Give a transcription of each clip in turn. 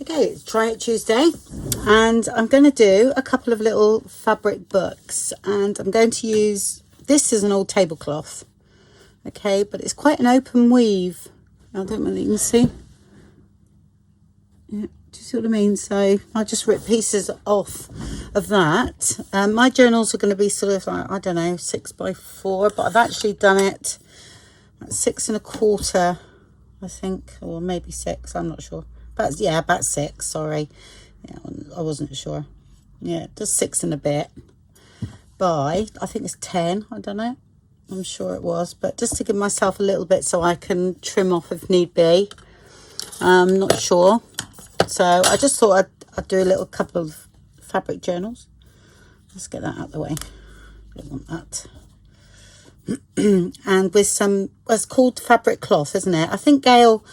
Okay, it's Try It Tuesday, and I'm going to do a couple of little fabric books, and I'm going to use, this is an old tablecloth, okay, but it's quite an open weave. I don't know if you can see. Yeah, do you see what I mean? So I just rip pieces off of that. My journals are going to be sort of like, I don't know, 6x4, but I've actually done it at 6 1/4, I think, or maybe 6, I'm not sure. But yeah, about 6, sorry. Yeah, I wasn't sure. Yeah, just 6 and a bit by, I think it's 10, I don't know. I'm sure it was, but just to give myself a little bit so I can trim off if need be. I'm not sure. So I just thought I'd do a little couple of fabric journals. Let's get that out of the way. Don't want that. And with some, well, it's called fabric cloth, isn't it? I think Gayle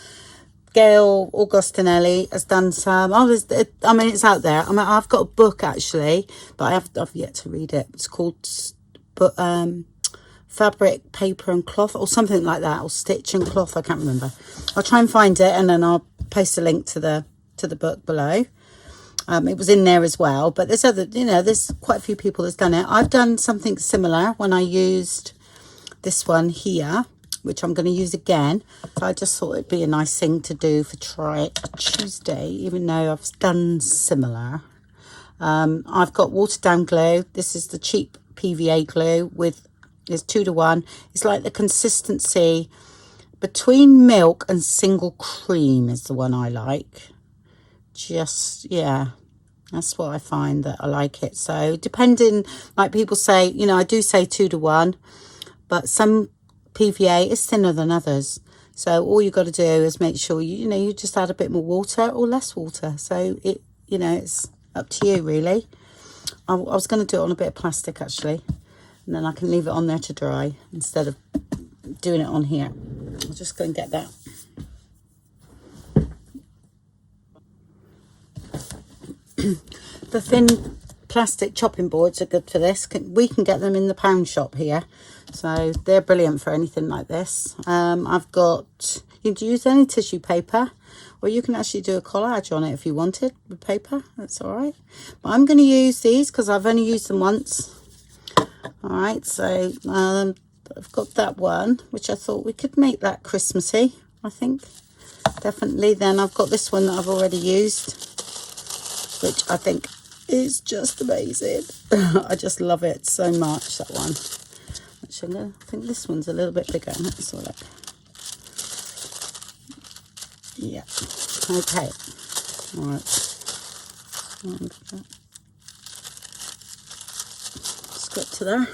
Agostinelli has done some. I mean, it's out there. I mean, I've got a book actually, but I've yet to read it. It's called Fabric, Paper and Cloth, or something like that, or Stitch and Cloth. I can't remember. I'll try and find it, and then I'll post a link to the book below. It was in there as well, but there's other, there's quite a few people that's done it. I've done something similar when I used this one here, which I'm going to use again. So I just thought it'd be a nice thing to do for Try It Tuesday, even though I've done similar. I've got watered down glue. This is the cheap PVA glue with, it's 2 to 1. It's like the consistency between milk and single cream is the one I like. Just, yeah, that's what I find that I like it. So depending, like people say, I do say 2 to 1, but some PVA is thinner than others. So all you got to do is make sure you just add a bit more water or less water. So it's up to you really. I was going to do it on a bit of plastic actually, and then I can leave it on there to dry instead of doing it on here. I'll just go and get that. The thin plastic chopping boards are good for this. We can get them in the pound shop here, so they're brilliant for anything like this. I've got, you can use any tissue paper, or you can actually do a collage on it if you wanted with paper. That's all right, but I'm going to use these because I've only used them once. All right, so I've got that one, which I thought we could make that Christmassy, I think, definitely. Then I've got this one that I've already used, which I think is just amazing. I just love it so much, that one. Actually, I think this one's a little bit bigger. Let's have a look. Yeah. Okay. All right. Let's get to there.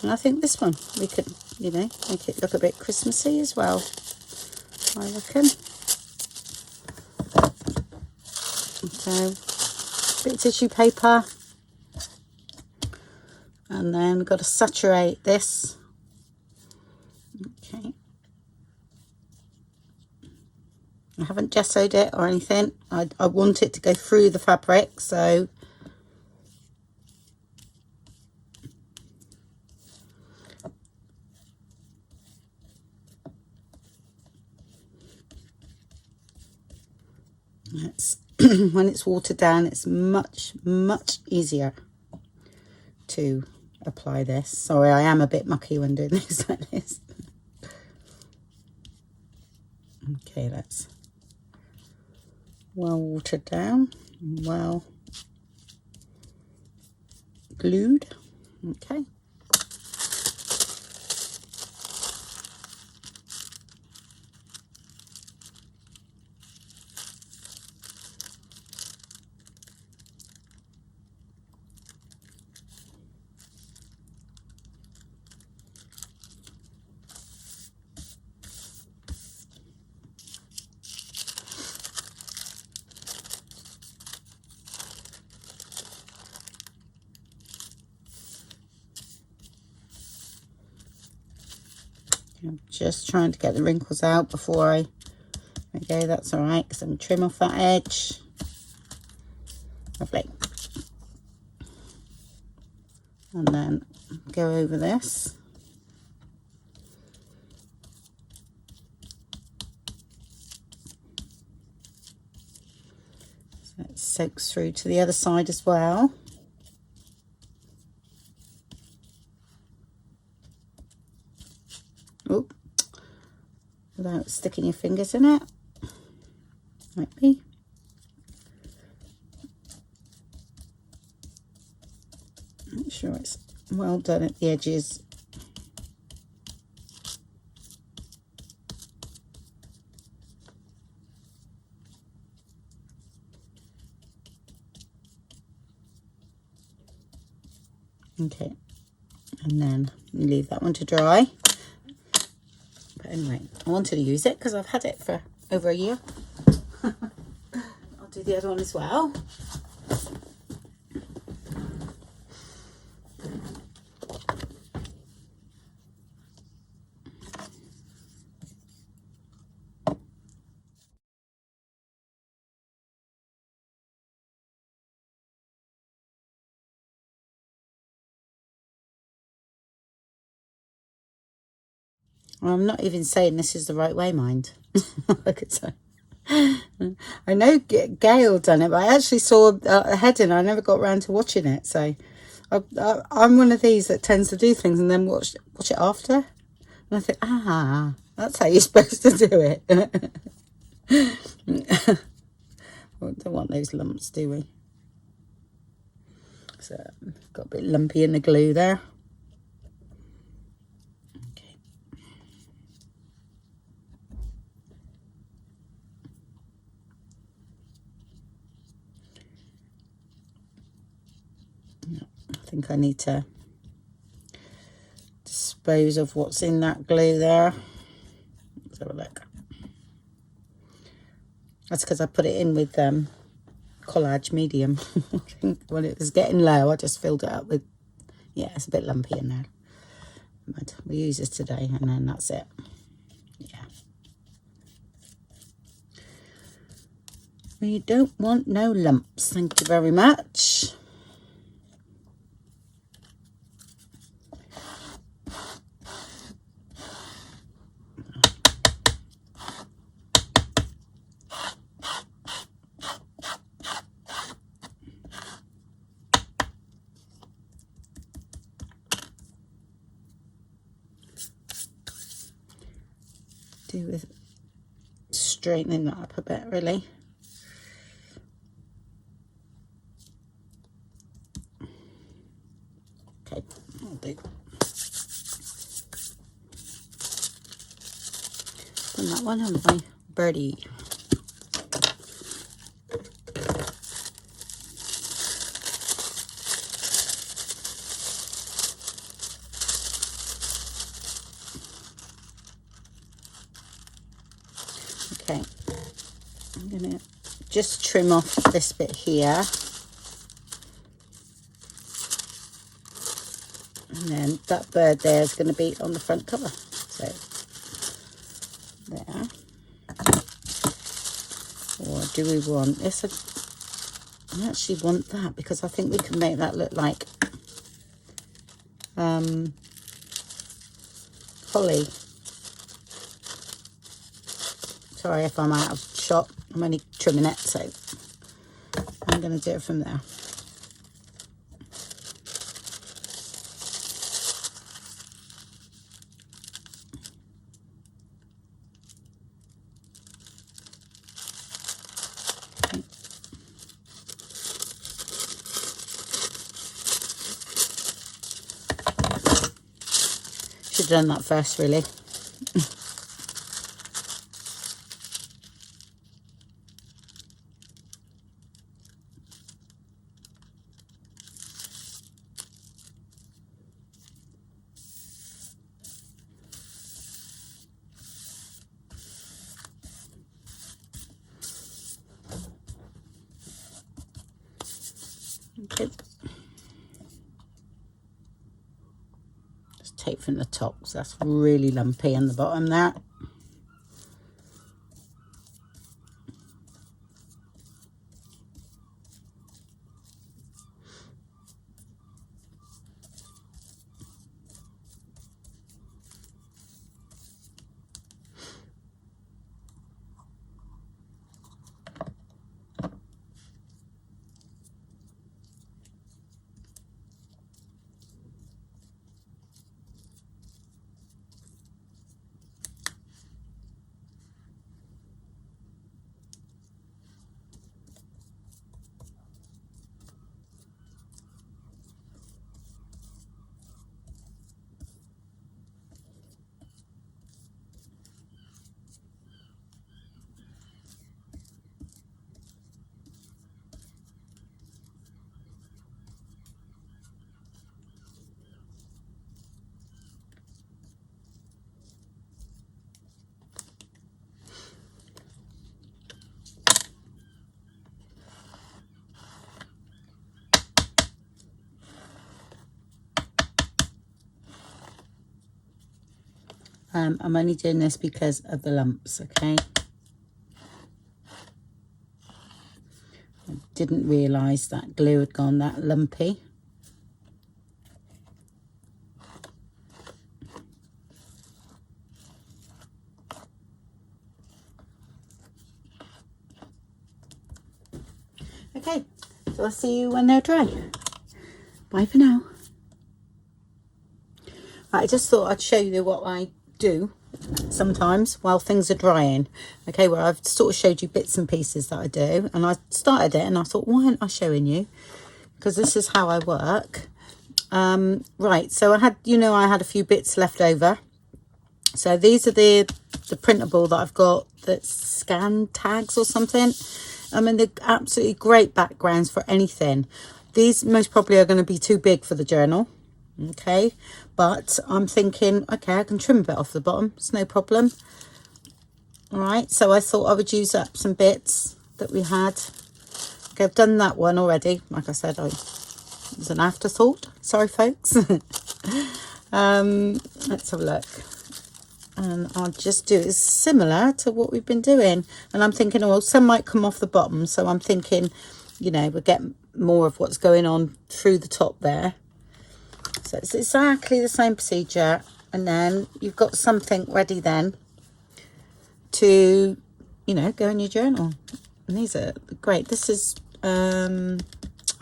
And I think this one, we could, make it look a bit Christmassy as well, I reckon. So, a bit of tissue paper, and then we've got to saturate this. Okay. I haven't gessoed it or anything. I want it to go through the fabric, so it's when it's watered down, it's much easier to apply this. Sorry, I am a bit mucky when doing this like this. Okay, that's well watered down, well glued. Okay. I'm just trying to get the wrinkles out before okay, that's all right, because I'm going to trim off that edge. Lovely. And then go over this. That soaks through to the other side as well. Oop. Without sticking your fingers in it, like me. Make sure it's well done at the edges. Okay, and then you leave that one to dry. But anyway, I wanted to use it because I've had it for over a year. I'll do the other one as well. I'm not even saying this is the right way, mind. Look at that. I know Gayle done it, but I actually saw a heading. I never got around to watching it. So I'm one of these that tends to do things and then watch it after. And I think, that's how you're supposed to do it. We don't want those lumps, do we? So got a bit lumpy in the glue there. Okay. I think I need to dispose of what's in that glue there. Let's have a look. That's because I put it in with collage medium. I think when it was getting low, I just filled it up with, yeah, it's a bit lumpy in there. But we use this today and then that's it. Yeah. We don't want no lumps. Thank you very much. Do with straightening that up a bit, really. Okay, I'll do. Done that one, haven't I? Birdie. Okay, I'm gonna just trim off this bit here. And then that bird there is going to be on the front cover. So, there. Or do we want this? I actually want that because I think we can make that look like holly. Sorry if I'm out of shot. I'm only trimming it, so I'm going to do it from there. Should have done that first, really. Okay. Just take from the top because that's really lumpy on the bottom there. I'm only doing this because of the lumps, okay? I didn't realise that glue had gone that lumpy. Okay, so I'll see you when they're dry. Bye for now. Right, I just thought I'd show you what I do sometimes while things are drying. Okay, where I've sort of showed you bits and pieces that I do, and I started it and I thought, why aren't I showing you? Because this is how I work. Right, so I had, you know, I had a few bits left over. So these are the printable that I've got, that's scan tags or something. I mean, they're absolutely great backgrounds for anything. These most probably are going to be too big for the journal. Okay, but I'm thinking, okay, I can trim a bit off the bottom. It's no problem. All right, so I thought I would use up some bits that we had. Okay, I've done that one already. Like I said, it was an afterthought. Sorry, folks. Let's have a look. And I'll just do it similar to what we've been doing. And I'm thinking, oh, well, some might come off the bottom. So I'm thinking, you know, we'll get more of what's going on through the top there. So it's exactly the same procedure. And then you've got something ready then to, you know, go in your journal. And these are great. This is, I've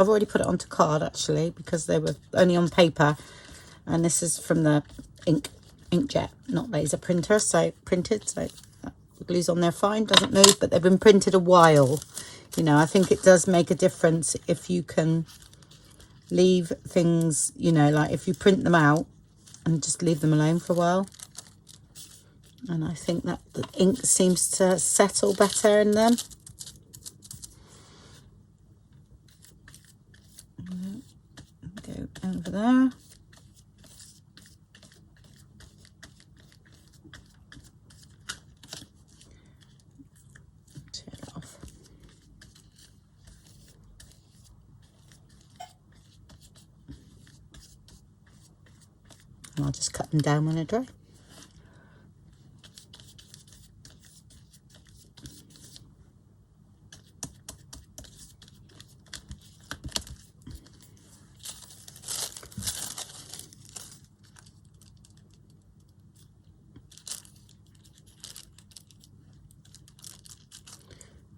already put it onto card actually, because they were only on paper. And this is from the inkjet, not laser printer, so printed, so the glue's on there fine, doesn't move, but they've been printed a while. You know, I think it does make a difference if you can leave things, you know, like if you print them out and just leave them alone for a while. And I think that the ink seems to settle better in them. Go over there. And I'll just cut them down when they're dry.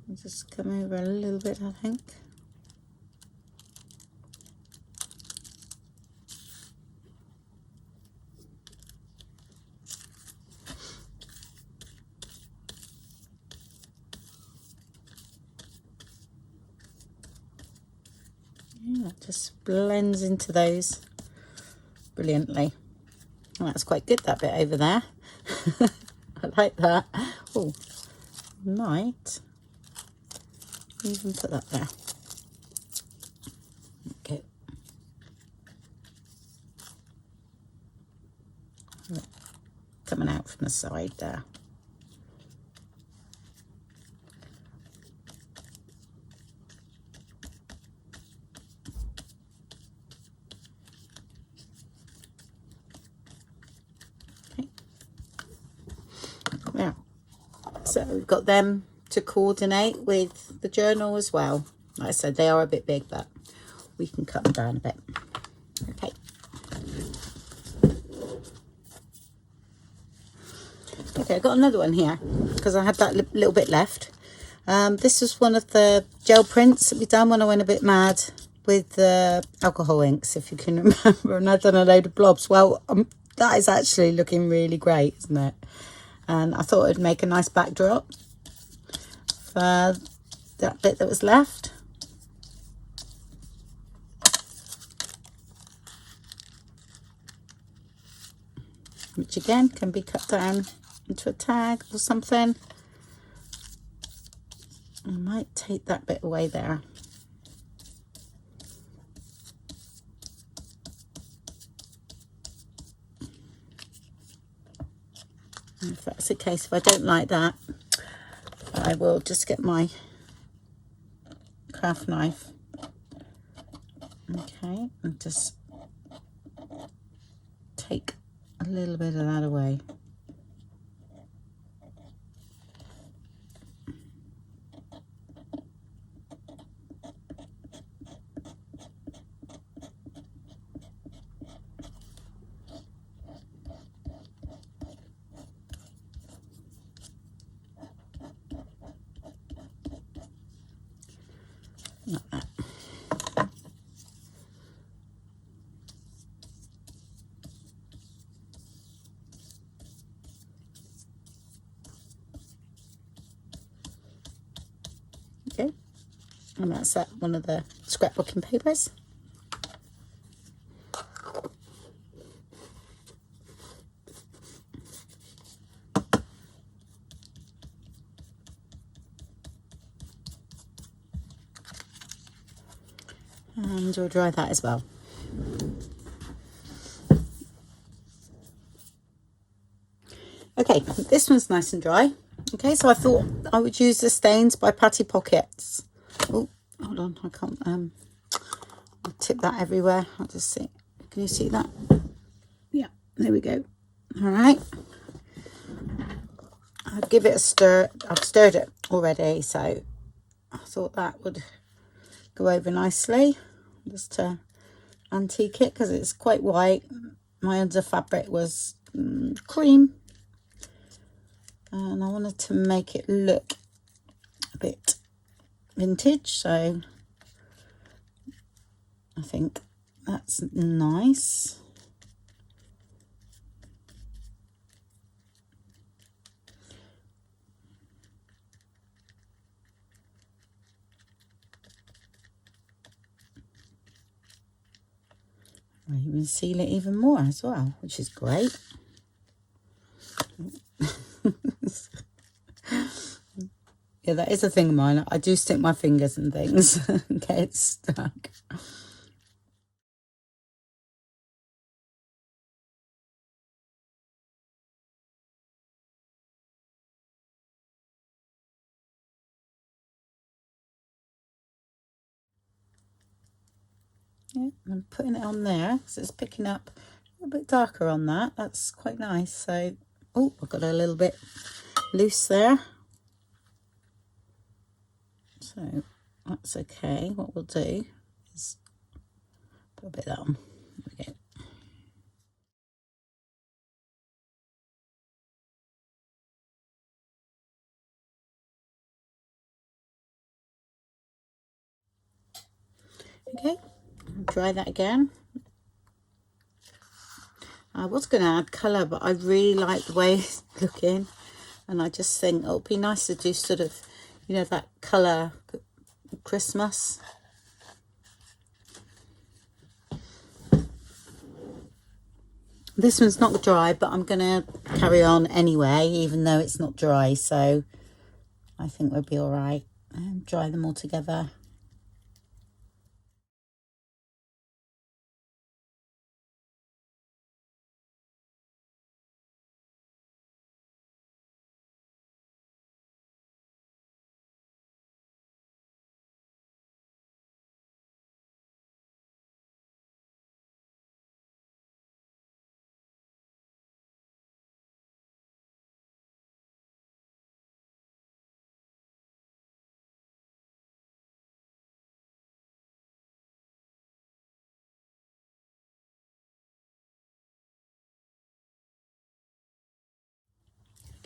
I'll just come over a little bit, I think. Yeah, it just blends into those brilliantly. Oh, that's quite good, that bit over there. I like that. Oh, might even put that there. Okay. Coming out from the side there. Yeah, so we've got them to coordinate with the journal as well. Like I said, they are a bit big, but we can cut them down a bit. Okay. Okay, I got another one here because I had that little bit left. This was one of the gel prints that we done when I went a bit mad with the alcohol inks, if you can remember, and I've done a load of blobs. Well, that is actually looking really great, isn't it? And I thought it'd make a nice backdrop for that bit that was left. Which again can be cut down into a tag or something. I might take that bit away there. If that's the case, if I don't like that, I will just get my craft knife, okay, and just take a little bit of that away. like that. Okay, and that's that one of the scrapbooking papers. And we'll dry that as well. Okay, this one's nice and dry. Okay, so I thought I would use the Stainz by Patty Pockets. Oh, hold on, I can't, I'll tip that everywhere. I'll just see. Can you see that? Yeah, there we go. All right. I'll give it a stir. I've stirred it already, so I thought that would go over nicely. Just to antique it, because it's quite white. My under fabric was cream. And I wanted to make it look a bit vintage, so I think that's nice. I even seal it even more as well, which is great. Yeah, that is a thing of mine. I do stick my fingers in things and get it stuck. Yeah, I'm putting it on there because it's picking up a little bit darker on that. That's quite nice. So, oh, I've got a little bit loose there. So that's okay. What we'll do is put a bit of that on. There we go. Okay, dry that again. I was going to add colour, but I really like the way it's looking, and I just think it would be nice to do sort of, you know, that colour Christmas. This one's not dry, but I'm going to carry on anyway, even though it's not dry, so I think we'll be all right. And dry them all together.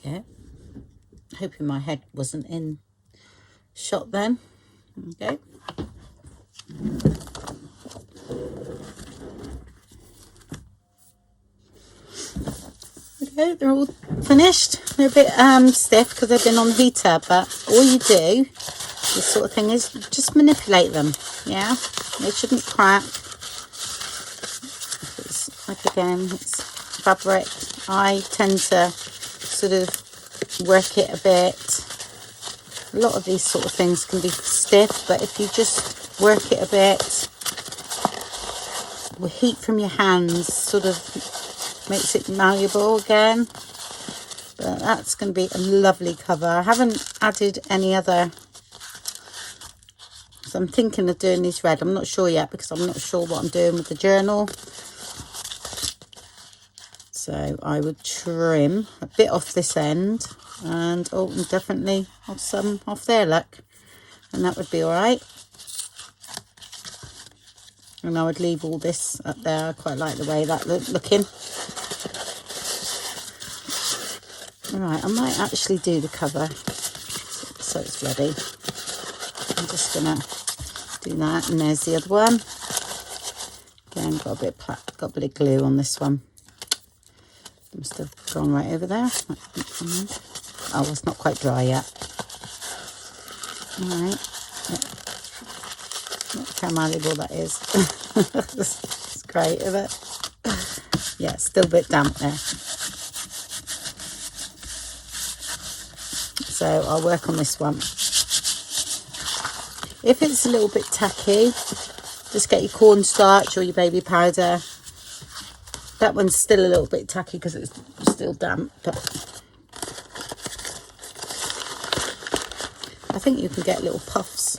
Okay. Hoping my head wasn't in shot then. Okay. Okay, they're all finished. They're a bit stiff because they've been on the heater, but all you do, this sort of thing, is just manipulate them. Yeah, they shouldn't crack. It's like, again, it's fabric. I tend to sort of work it a bit. A lot of these sort of things can be stiff, but if you just work it a bit, with heat from your hands sort of makes it malleable again. But that's going to be a lovely cover. I haven't added any other, so I'm thinking of doing these red. I'm not sure yet because I'm not sure what I'm doing with the journal. So I would trim a bit off this end, and definitely have some off there, look, and that would be all right. And I would leave all this up there. I quite like the way that looking. All right, I might actually do the cover so it's ready. I'm just gonna Do that, and there's the other one. Again, got a bit of glue on this one. Must have gone right over there. Oh, it's not quite dry yet. All right. Look how malleable that is. It's great, isn't it? Yeah, it's still a bit damp there. So I'll work on this one. If it's a little bit tacky, just get your cornstarch or your baby powder. That one's still a little bit tacky because it's still damp, but I think you can get little puffs.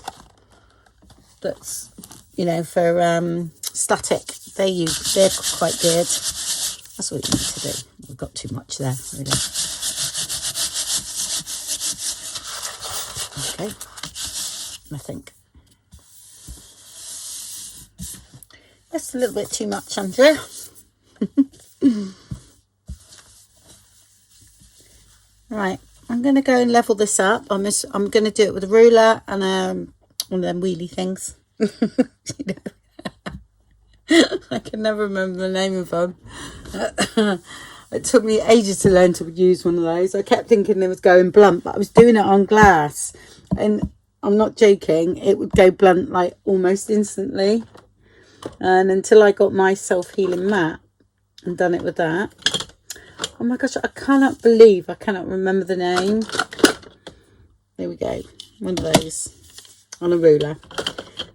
That's, you know, for static. They're quite good. That's what you need to do. We've got too much there, really. Okay, I think that's a little bit too much, Andrew. Right, I'm going to go and level this up. I'm going to do it with a ruler and one of them wheelie things. I can never remember the name of them. It took me ages to learn to use one of those. I kept thinking it was going blunt, but I was doing it on glass, and I'm not joking, it would go blunt like almost instantly. And until I got my self-healing mat and done it with that. Oh my gosh, I cannot believe I cannot remember the name. There we go, one of those on a ruler.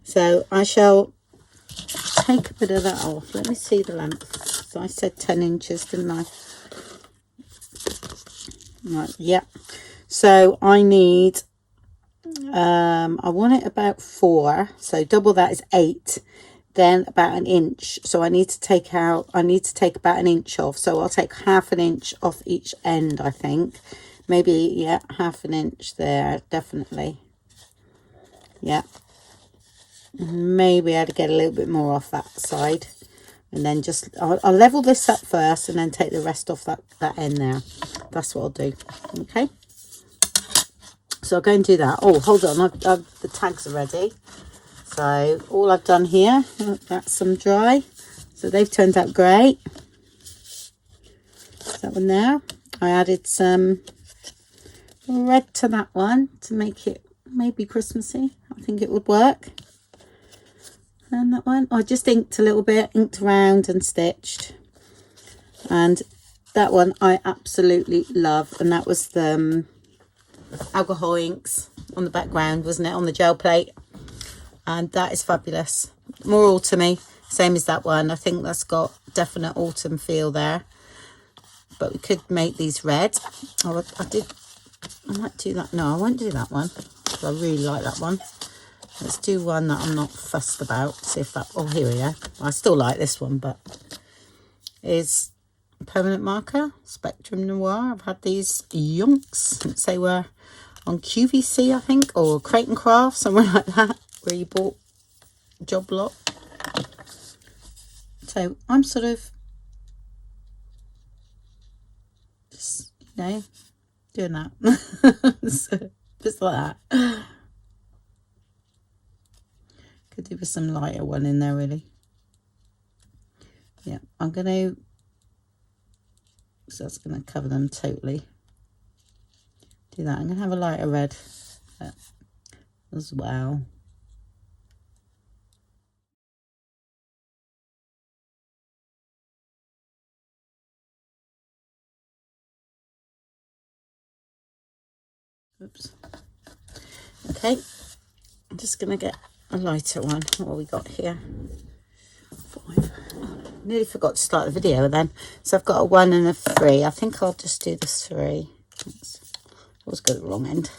So I shall take a bit of that off. Let me see the length. So I said 10 inches, didn't I? Right, yeah. So I need, I want it about 4. So double that is 8. Then about 1 inch. So I need to take about 1 inch off. So I'll take ½ an inch off each end, I think. Maybe, yeah, ½ an inch there, definitely. Yeah. Maybe I'd get a little bit more off that side. And then just, I'll level this up first and then take the rest off that end there. That's what I'll do. Okay. So I'll go and do that. Oh, hold on. The tags are ready. So all I've done here, that's some dry. So they've turned out great. That one there. I added some red to that one to make it maybe Christmassy. I think it would work. And that one, I just inked a little bit, inked around and stitched. And that one I absolutely love. And that was the alcohol inks on the background, wasn't it? On the gel plate. And that is fabulous. More autumny, same as that one. I think that's got definite autumn feel there. But we could make these red. Oh, I might do that. No, I won't do that one. I really like that one. Let's do one that I'm not fussed about. See if that, oh, here we go. I still like this one, but is permanent marker, Spectrum Noir. I've had these yonks since they were on QVC, I think, or Crate and Craft, somewhere like that, where you bought job lot. So I'm sort of just, you know, doing that. So, just like that. Could do with some lighter one in there, really. Yeah, I'm going to, so that's going to cover them totally. Do that. I'm going to have a lighter red as well. Oops. Okay, I'm just going to get a lighter one. What have we got here? 5. Oh, nearly forgot to start the video then. So I've got a 1 and a 3. I think I'll just do the 3. I always go the wrong end.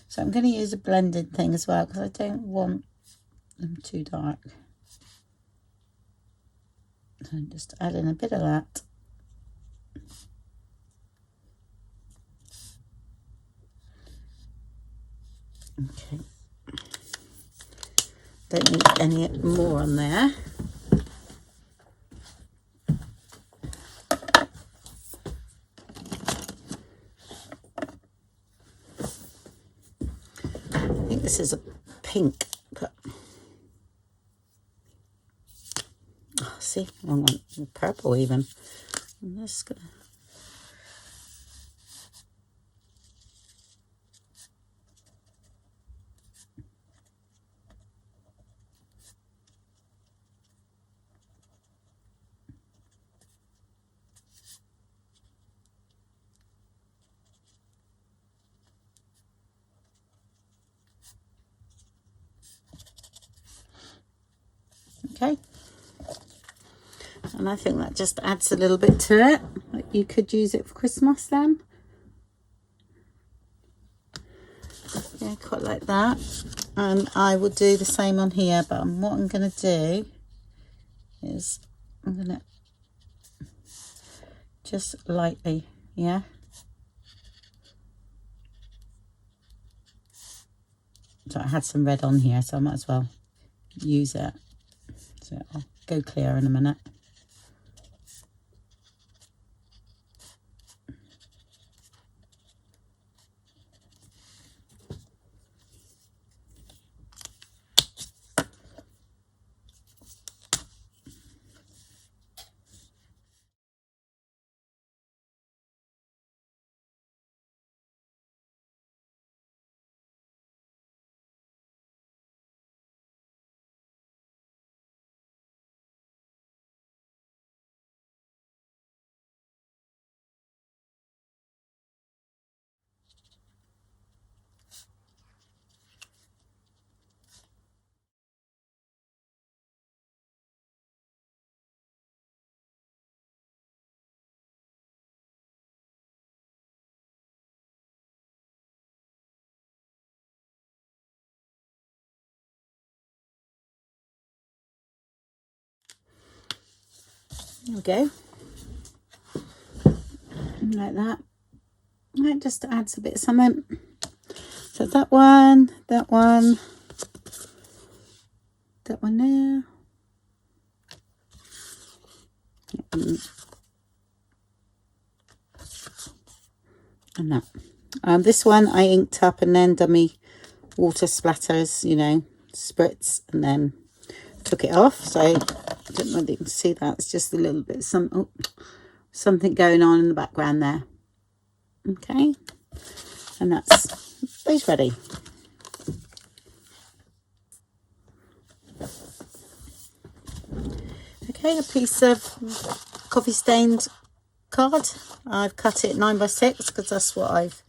So I'm going to use a blended thing as well because I don't want them too dark. So I'm just adding a bit of that. Okay. Don't need any more on there. this is a pink, but oh, see, wrong one, purple even. I'm just gonna. Okay, and I think that just adds a little bit to it. Like you could use it for Christmas then. Yeah, quite like that. And I will do the same on here, but what I'm going to do is I'm going to just lightly, yeah. So I had some red on here, so I might as well use it. So I'll go clear in a minute. There we go. Like that. That just adds a bit of something. So that one there. And that. This one I inked up and then done me water splatters, you know, spritz, and then took it off. So I don't know if you can see that. It's just a little bit something going on in the background there. Okay, and that's those ready. Okay, a piece of coffee stained card. I've cut it 9 by 6 because that's what I've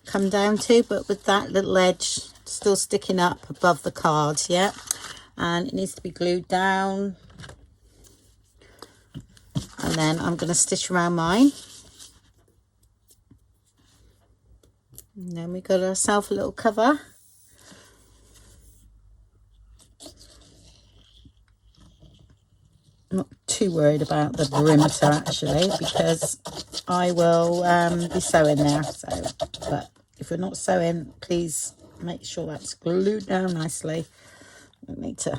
come down to, but with that little edge still sticking up above the card, yeah, and it needs to be glued down. And then I'm going to stitch around mine. And then we got ourselves a little cover. I'm not too worried about the perimeter actually, because I will be sewing there. So, but if you're not sewing, please make sure that's glued down nicely. I need to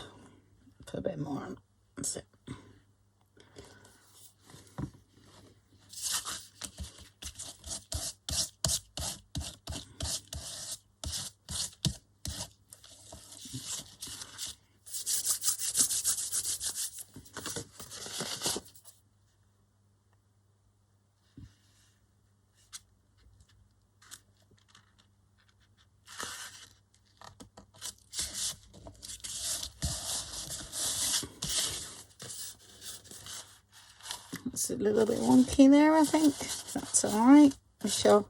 put a bit more on. That's it. It's a little bit wonky there, I think. That's all right. We shall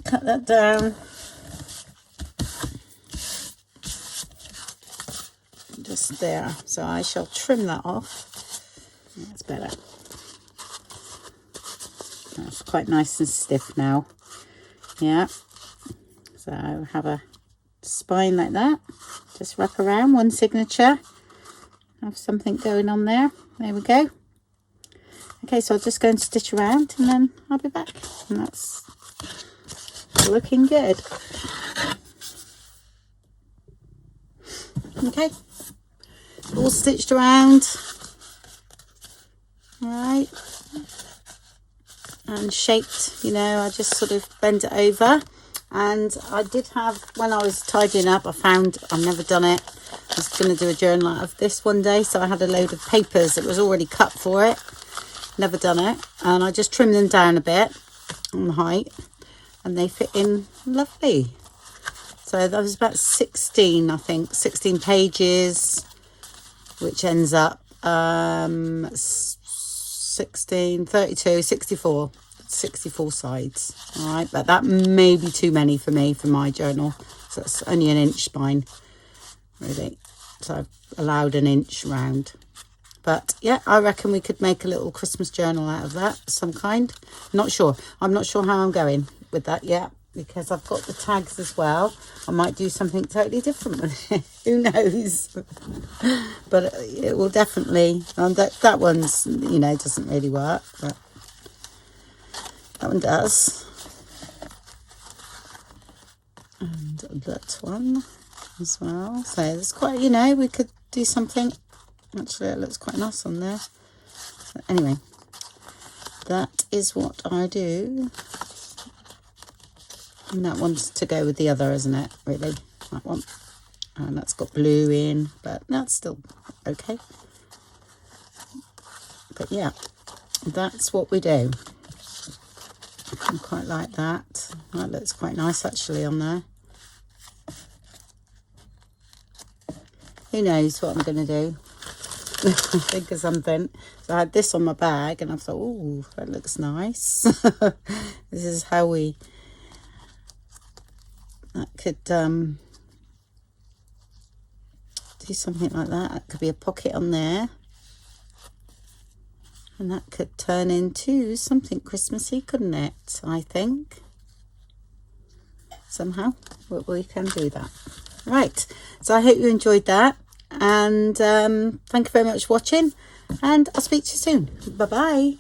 cut that down. Just there. So I shall trim that off. That's better. That's quite nice and stiff now. Yeah. So I have a spine like that. Just wrap around one signature. Have something going on there. There we go. Okay, so I'll just go and stitch around and then I'll be back. And that's looking good. Okay, all stitched around. All right. And shaped, you know, I just sort of bend it over And I did have, when I was tidying up, I've never done it. I was going to do a journal out of this one day, so I had a load of papers that was already cut for it. Never done it. And I just trimmed them down a bit on the height, and they fit in lovely. So that was about 16, I think, 16 pages, which ends up 16, 32, 64. 64 sides. All right, but that may be too many for me for my journal. So it's only an inch spine, really. So I've allowed an inch round. But yeah, I reckon we could make a little Christmas journal out of that, some kind. Not sure. I'm not sure how I'm going with that yet, because I've got the tags as well. I might do something totally different with it. Who knows? But it will definitely. That one's, you know, doesn't really work, but that one does. And that one as well. So there's quite, you know, we could do something. Actually, it looks quite nice on there. So anyway, that is what I do. And that one's to go with the other, isn't it? Really, that one. And that's got blue in, but that's still okay. But yeah, that's what we do. I quite like that. That looks quite nice actually on there. Who knows what I'm going to do? Think of something. So I had this on my bag and I thought, oh, that looks nice. This is how we... That could do something like that. That could be a pocket on there. And that could turn into something Christmassy, couldn't it? I think. Somehow, we can do that. Right. So I hope you enjoyed that. And thank you very much for watching. And I'll speak to you soon. Bye-bye.